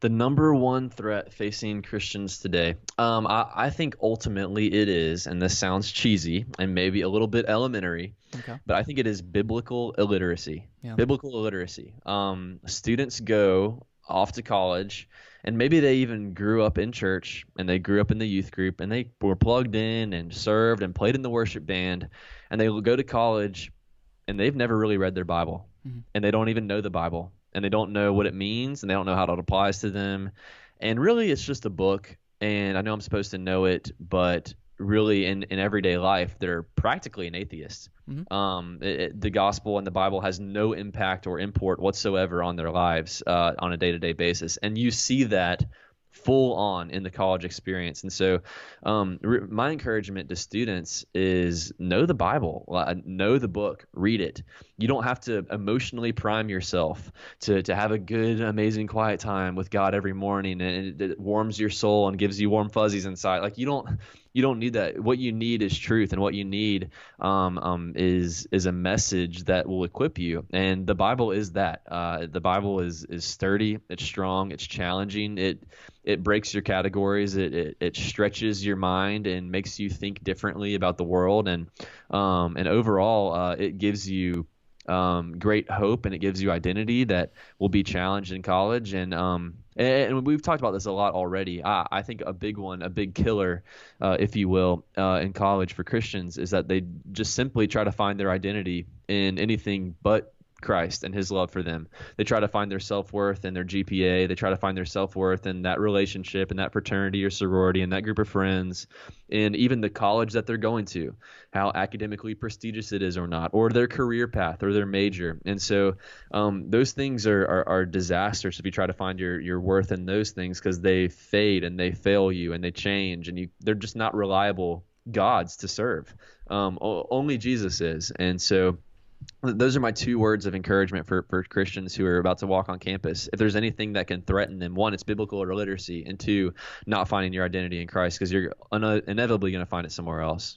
The number one threat facing Christians today, I think ultimately it is, and this sounds cheesy and maybe a little bit elementary, Okay. but I think it is biblical illiteracy. Yeah. Biblical illiteracy. Students go off to college, and maybe they even grew up in church and they grew up in the youth group and they were plugged in and served and played in the worship band, and they will go to college and they've never really read their Bible, Mhm. and they don't even know the Bible, and they don't know what it means, and they don't know how it applies to them. And really, it's just a book. And I know I'm supposed to know it, but really, in everyday life, they're practically an atheist. Mhm. The gospel and the Bible has no impact or import whatsoever on their lives on a day-to-day basis, and you see that full on in the college experience. And so my encouragement to students is know the Bible, know the book, read it. You don't have to emotionally prime yourself to have a good, amazing, quiet time with God every morning, and it warms your soul and gives you warm fuzzies inside. Like you don't need that. What you need is truth, and what you need is a message that will equip you. And the Bible is that. The Bible is sturdy, it's strong, it's challenging. It breaks your categories. It stretches your mind and makes you think differently about the world. And overall, it gives you great hope, and it gives you identity that will be challenged in college. And we've talked about this a lot already. I think a big one, a big killer, if you will, in college for Christians is that they just simply try to find their identity in anything but Christ and his love for them. They try to find their self-worth in their GPA. They try to find their self-worth in that relationship and that fraternity or sorority and that group of friends, and even the college that they're going to, how academically prestigious it is or not, or their career path or their major. And so those things are disasters if you try to find your worth in those things, because they fade and they fail you and they change, and they're just not reliable gods to serve. Only Jesus is. And so those are my two words of encouragement for Christians who are about to walk on campus. If there's anything that can threaten them, one, it's biblical illiteracy, and two, not finding your identity in Christ, because you're inevitably going to find it somewhere else.